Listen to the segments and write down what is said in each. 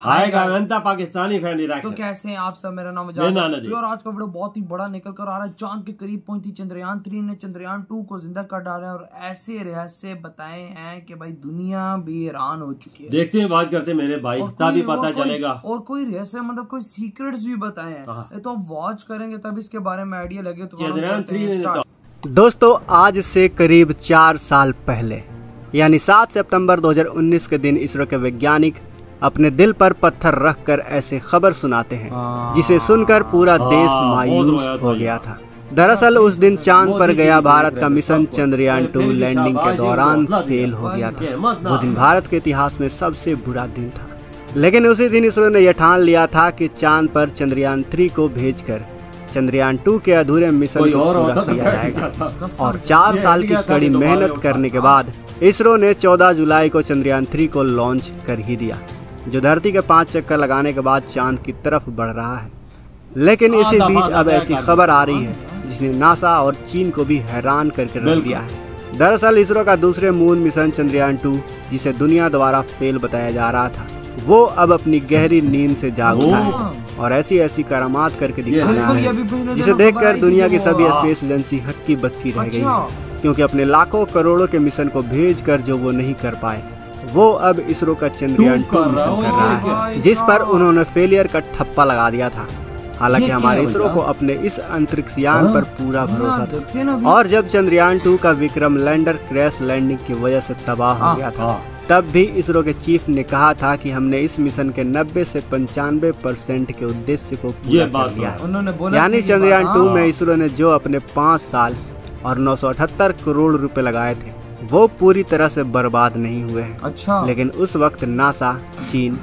हाय गायंता Pakistani family rack. तो कैसे हैं आप सब। मेरा नाम है और आज का वीडियो बहुत ही बड़ा निकल कर आ रहा है। चांद के करीब पहुंची चंद्रयान 3 ने चंद्रयान 2 को जिंदा कर डाला है और ऐसे रहस्य बताए हैं कि भाई दुनिया भी हैरान हो चुकी है। देखते हैं, बात करते हैं मेरे भाई, तभी पता चलेगा। और कोई रहस्य मतलब कोई सीक्रेट्स भी बताए हैं, तो वॉच करेंगे तब इसके बारे में आइडिया लगे। तो चंद्रयान 3 दोस्तों, आज से करीब 4 साल पहले यानी 7 सितंबर 2019 के दिन इसरो के वैज्ञानिक अपने दिल पर पत्थर रखकर ऐसे खबर सुनाते हैं जिसे सुनकर पूरा देश मायूस हो गया था। दरअसल उस दिन चांद पर गया भारत का मिशन चंद्रयान 2 लैंडिंग के दौरान फेल हो गया था। वो दिन भारत के इतिहास में सबसे बुरा दिन था। लेकिन उसी दिन इसरो ने यह ठान लिया था कि चांद पर चंद्रयान 3 को भेजकर चंद्रयान 2 के अधूरे मिशन को पूरा किया जाएगा। और 4 साल की कड़ी मेहनत करने के बाद इसरो ने 14 जुलाई को चंद्रयान 3 को लॉन्च कर ही दिया, जो धरती के 5 चक्कर लगाने के बाद चांद की तरफ बढ़ रहा है। लेकिन इसी बीच अब ऐसी खबर आ रही है जिसने नासा और चीन को भी हैरान करके रख दिया है। दरअसल इसरो का दूसरे मून मिशन चंद्रयान 2, जिसे दुनिया द्वारा फेल बताया जा रहा था, वो अब अपनी गहरी नींद से जाग उठा है और ऐसी ऐसी करामात करके दिखा रहा है जिसे देखकर दुनिया की सभी स्पेस एजेंसी हक्की बक्की रह गई है, क्योंकि अपने लाखों करोड़ों के मिशन को भेजकर जो वो नहीं कर पाए, वो अब इसरो का चंद्रयान 2 मिशन कर रहा है, जिस पर उन्होंने फेलियर का ठप्पा लगा दिया था। हालांकि हमारे इसरो को अपने इस अंतरिक्ष यान पर पूरा भरोसा था, और जब चंद्रयान 2 का विक्रम लैंडर क्रैश लैंडिंग की वजह से तबाह हो गया था, तब भी इसरो के चीफ ने कहा था कि हमने इस मिशन के 90 से 95% के उद्देश्य को पूरा कर लिया है। यानी चंद्रयान 2 में इसरो ने जो अपने 5 साल और 978 करोड़ रुपए लगाए थे, वो पूरी तरह से बर्बाद नहीं हुए हैं। अच्छा। लेकिन उस वक्त नासा, चीन,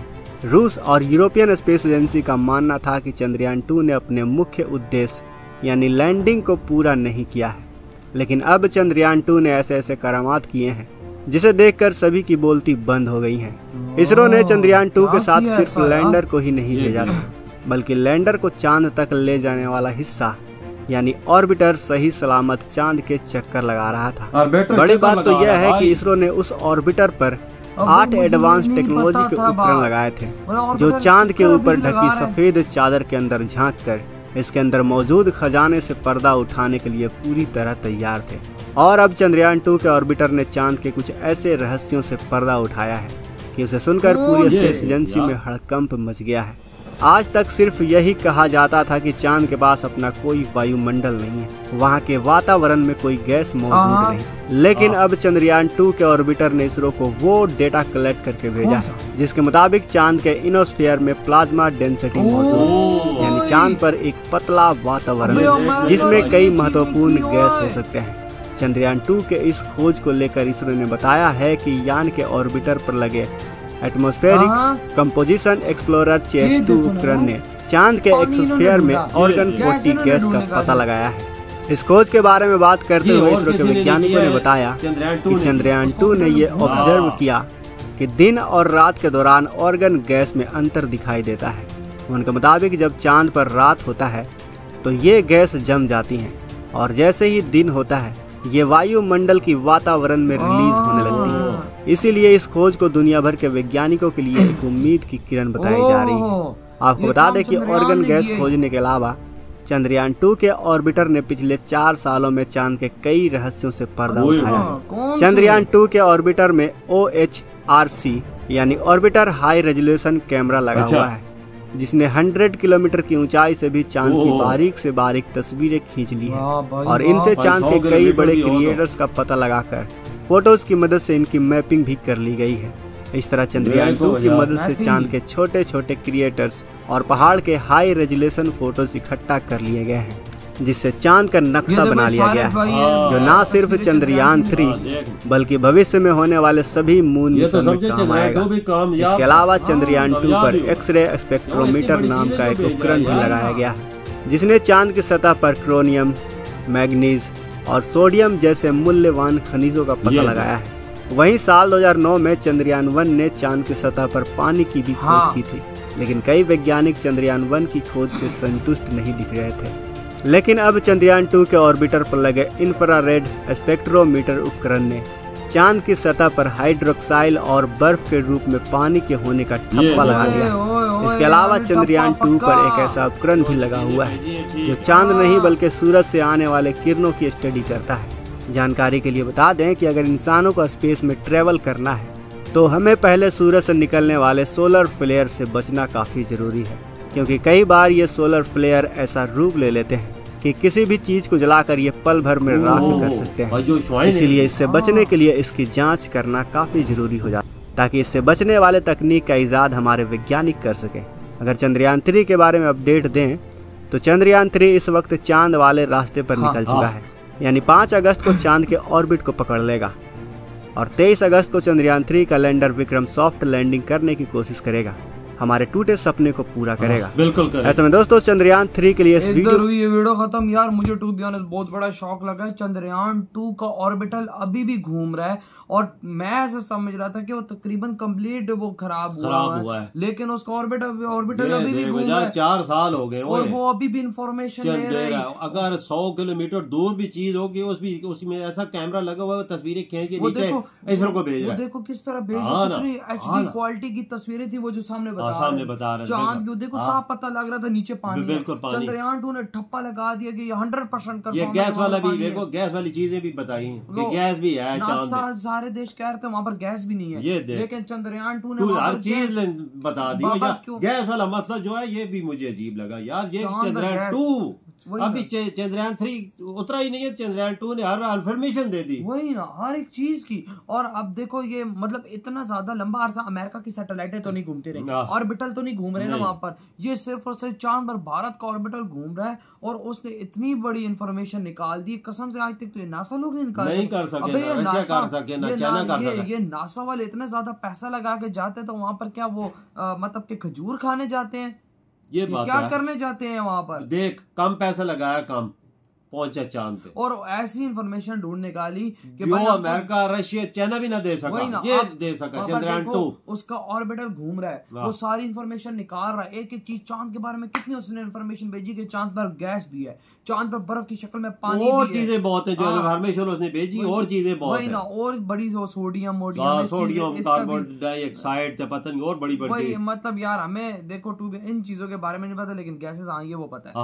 रूस और यूरोपियन स्पेस एजेंसी का मानना था कि चंद्रयान 2 ने अपने मुख्य उद्देश्य यानी लैंडिंग को पूरा नहीं किया है। लेकिन अब चंद्रयान 2 ने ऐसे ऐसे करामात किए हैं जिसे देखकर सभी की बोलती बंद हो गई है। इसरो ने चंद्रयान 2 के साथ सिर्फ लैंडर को ही नहीं भेजा था, बल्कि लैंडर को चांद तक ले जाने वाला हिस्सा यानी ऑर्बिटर सही सलामत चांद के चक्कर लगा रहा था। बड़ी बात तो यह है कि इसरो ने उस ऑर्बिटर पर 8 एडवांस टेक्नोलॉजी के उपकरण लगाए थे, जो चांद के ऊपर ढकी सफेद चादर के अंदर झांक कर इसके अंदर मौजूद खजाने से पर्दा उठाने के लिए पूरी तरह तैयार थे। और अब चंद्रयान 2 के ऑर्बिटर ने चांद के कुछ ऐसे रहस्यों से पर्दा उठाया है कि उसे सुनकर पूरी स्पेस एजेंसी में हड़कंप मच गया है। आज तक सिर्फ यही कहा जाता था कि चांद के पास अपना कोई वायुमंडल नहीं है, वहाँ के वातावरण में कोई गैस मौजूद नहीं। लेकिन अब चंद्रयान 2 के ऑर्बिटर ने इसरो को वो डेटा कलेक्ट करके भेजा है जिसके मुताबिक चांद के इनोस्फीयर में प्लाज्मा डेंसिटी मौजूद है, यानी चांद पर एक पतला वातावरण जिसमें कई महत्वपूर्ण गैस हो सकते हैं। चंद्रयान 2 के इस खोज को लेकर इसरो ने बताया है कि यान के ऑर्बिटर पर लगे एटमॉस्फेरिक कंपोजिशन एक्सप्लोरर चेस 2 उपकरण ने चांद के एक्सोस्फीयर में ऑर्गन 40 गैस का पता लगाया है। इस खोज के बारे में बात करते हुए इसरो के वैज्ञानिकों ने बताया कि चंद्रयान 2 ने ये ऑब्जर्व किया कि दिन और रात के दौरान ऑर्गन गैस में अंतर दिखाई देता है। उनके मुताबिक जब चांद पर रात होता है तो ये गैस जम जाती हैं, और जैसे ही दिन होता है ये वायुमंडल की वातावरण में रिलीज होने लगती है। इसीलिए इस खोज को दुनिया भर के वैज्ञानिकों के लिए एक उम्मीद की किरण बताई जा रही है। आपको बता दें कि ऑर्गन गैस खोजने के अलावा चंद्रयान 2 के ऑर्बिटर ने पिछले 4 सालों में चांद के कई रहस्यों से पर्दा उठाया है। चंद्रयान 2 के ऑर्बिटर में OHRC यानी ऑर्बिटर हाई रेजोल्यूशन कैमरा लगा हुआ है, जिसने 100 किलोमीटर की ऊंचाई से भी चांद की बारीक से बारीक तस्वीरें खींच ली हैं, और इनसे चांद के कई बड़े क्रिएटर्स का पता लगाकर फोटोज की मदद से इनकी मैपिंग भी कर ली गई है। इस तरह चंद्रयान 2 की मदद से चांद के छोटे छोटे क्रिएटर्स और पहाड़ के हाई रेजोल्यूशन फोटोज इकट्ठा कर लिए गए हैं, जिससे चांद का नक्शा बना लिया गया है, जो न सिर्फ चंद्रयान 3 बल्कि भविष्य में होने वाले सभी मून मिशन में काम आएगा। इसके अलावा चंद्रयान 2 पर एक्सरे स्पेक्ट्रोमीटर नाम का एक उपकरण भी लगाया गया है, जिसने चांद की सतह पर क्रोनियम, मैग्नीज और सोडियम जैसे मूल्यवान खनिजों का पता लगाया है। वहीं साल 2009 में चंद्रयान 1 ने चांद की सतह पर पानी की भी खोज की थी, लेकिन कई वैज्ञानिक चंद्रयान 1 की खोज से संतुष्ट नहीं दिख रहे थे। लेकिन अब चंद्रयान 2 के ऑर्बिटर पर लगे इंफ्रारेड स्पेक्ट्रोमीटर उपकरण ने चांद की सतह पर हाइड्रोक्साइल और बर्फ के रूप में पानी के होने का ठप्पा लगा दिया। इसके अलावा चंद्रयान 2 पर एक ऐसा उपकरण भी लगा हुआ है जो चांद नहीं बल्कि सूरज से आने वाले किरणों की स्टडी करता है। जानकारी के लिए बता दें कि अगर इंसानों को स्पेस में ट्रेवल करना है तो हमें पहले सूरज से निकलने वाले सोलर फ्लेयर से बचना काफ़ी ज़रूरी है, क्योंकि कई बार ये सोलर फ्लेयर ऐसा रूप ले लेते हैं कि किसी भी चीज़ को जलाकर ये पल भर में राख कर सकते हैं। इसीलिए इससे बचने के लिए इसकी जांच करना काफ़ी ज़रूरी हो जाता है, ताकि इससे बचने वाले तकनीक का इजाद हमारे वैज्ञानिक कर सकें। अगर चंद्रयान 3 के बारे में अपडेट दें तो चंद्रयान 3 इस वक्त चांद वाले रास्ते पर निकल चुका है, यानी 5 अगस्त को चांद के ऑर्बिट को पकड़ लेगा और 23 अगस्त को चंद्रयान 3 का लैंडर विक्रम सॉफ्ट लैंडिंग करने की कोशिश करेगा, हमारे टूटे सपने को पूरा करेगा। बिल्कुल करेगा। ऐसे में दोस्तों चंद्रयान 3 के लिए ये वीडियो खत्म। यार मुझे टू बी ऑनेस्ट बहुत बड़ा शौक लगा है। चंद्रयान 2 का ऑर्बिटल अभी भी घूम रहा है और मैं ऐसा समझ रहा था कि वो तकरीबन कंप्लीट वो खराब हुआ है, लेकिन उसका ऑर्बिटल अभी भी घूम रहा है। 4 साल हो गए और वो अभी भी इंफॉर्मेशन दे रहा है। अगर 100 किलोमीटर दूर भी चीज होगी उसमें ऐसा कैमरा लगा हुआ है, तस्वीरें खींच के इसरो को भेज रहा है। देखो किस तरह भेज रहा है, कितनी एचडी क्वालिटी की तस्वीरें थी वो जो सामने बता रहे चांद की। देखो साफ पता लग रहा था नीचे पानी है। चंद्रयान 2 ने ठप्पा लगा दिया कि 100% कर। ये गैस वाला भी देखो, गैस वाली चीजें भी बताई, गैस भी है चांद में। सारे देश कह रहे थे वहाँ पर गैस भी नहीं है, ये लेकिन चंद्रयान 2 ने हर चीज बता दी। गैस वाला मसला जो है ये भी मुझे अजीब लगा यार। ये चंद्रयान 2 अभी चंद्रयान 3 उतरा ही नहीं है, चंद्रयान 2 ने हर इन्फॉर्मेशन दे दी, वही ना हर एक चीज की। और अब देखो ये मतलब इतना ज्यादा लंबा अरसा अमेरिका की सैटेलाइटें तो नहीं घूमती रही, ऑर्बिटल तो नहीं घूम रहे ना वहां पर। ये सिर्फ और सिर्फ चांद पर भारत का ऑर्बिटल घूम रहा है और उसने इतनी बड़ी इंफॉर्मेशन निकाल दी, कसम से आज तक तो ये नासा लोग नहीं निकाल सके। ये नासा वाले इतना ज्यादा पैसा लगा के जाते तो वहां पर क्या वो मतलब के खजूर खाने जाते हैं, ये क्या करने जाते हैं वहां पर? देख कम पैसा लगाया, कम पहुंचा चांद पे, और ऐसी इंफॉर्मेशन ढूंढ निकाली कि जो अमेरिका रशिया चाइना भी ना दे सका, ये दे सका चंद्रयान 2। उसका ऑर्बिटल घूम रहा है, वो सारी इंफॉर्मेशन निकाल रहा है, एक एक चीज चांद के बारे में। कितनी उसने इंफॉर्मेशन भेजी कि चांद पर गैस भी है, चांद पर बर्फ की शक्ल में पानी और चीजें बहुत है जो इंफॉर्मेशन उसने भेजी, और चीजें बहुत है और बड़ी सोडियम कार्बन डाइऑक्साइड पता नहीं और बड़ी बड़ी। मतलब यार हमें देखो इन चीजों के बारे में नहीं पता, लेकिन गैसेस आई है वो पता है।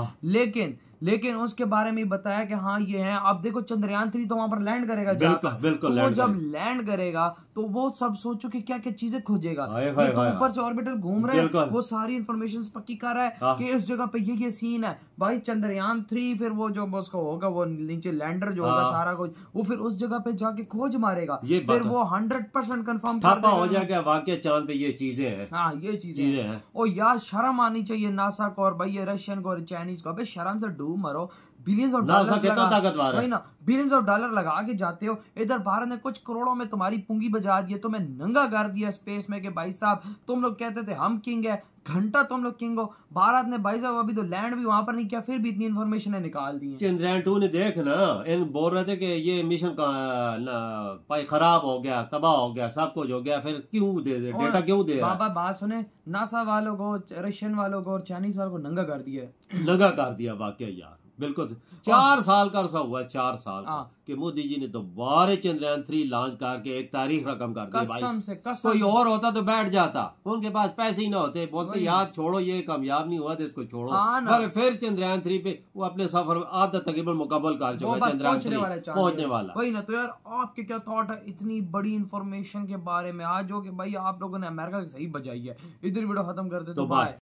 लेकिन उसके बारे में बताया कि हाँ ये है। अब देखो चंद्रयान 3 तो वहां पर लैंड करेगा, बिल्कुल वो जब लैंड करेगा तो वो सब सोचो कि क्या क्या चीजें खोजेगा। ऊपर से ऑर्बिटल घूम रहा है, वो सारी इंफॉर्मेशन पक्की कर रहा है कि इस जगह पे ये सीन है भाई। चंद्रयान 3 फिर वो जो उसका होगा वो नीचे लैंडर जो होगा सारा कुछ, वो फिर उस जगह पे जाके खोज मारेगा, फिर वो 100% कंफर्म हो जाएगा वाकई चांद पे ये चीजें हैं। हाँ ये चीजें हैं। और यार शर्म आनी चाहिए नासा को और भाई ये रशियन को और चाइनीज को। अबे शर्म से डूब मरो। बिलियंस ऑफ डॉलर लगा के जाते हो, इधर भारत ने कुछ करोड़ों में तुम्हारी पुंगी बजा दी, तुम्हें नंगा कर दिया स्पेस में कि भाई साहब तुम लोग कहते थे हम किंग है, घंटा तुम लोग किंग हो। भारत ने भाई साहब अभी तो लैंड भी वहां पर नहीं किया, फिर भी इतनी इन्फॉर्मेशन निकाल दी है। चंद्रयान 2 ने देख ना, इन बोल रहे थे कि ये मिशन का खराब हो गया, तबाह हो गया, सब कुछ हो गया, फिर क्यों दे डेटा क्यों दे? बाबा बात सुने, नासा वालों को, रशियन वालों को और चाइनीज वालों को नंगा कर दिया, नंगा कर दिया वाकई यार। बिल्कुल 4 साल का अरसा हुआ, 4 साल कि मोदी जी ने दोबारा चंद्रयान 3 लॉन्च करके एक तारीख रकम कर दी भाई। कोई और होता तो बैठ जाता, उनके पास पैसे ही ना होते, बोलते यार छोड़ो ये कामयाब नहीं हुआ तो इसको छोड़ो। पर फिर चंद्रयान 3 पे वो अपने सफर आधा तकरीबन मुकम्मल कर चुका है, चंद्रयान 3 पहुंचने वाला। वही ना। तो यार आपके क्या थॉट है इतनी बड़ी इंफॉर्मेशन के बारे में आज हो कि भाई आप लोगों ने अमेरिका की सही बजाई है। इधर वीडियो खत्म कर दे तो बाय।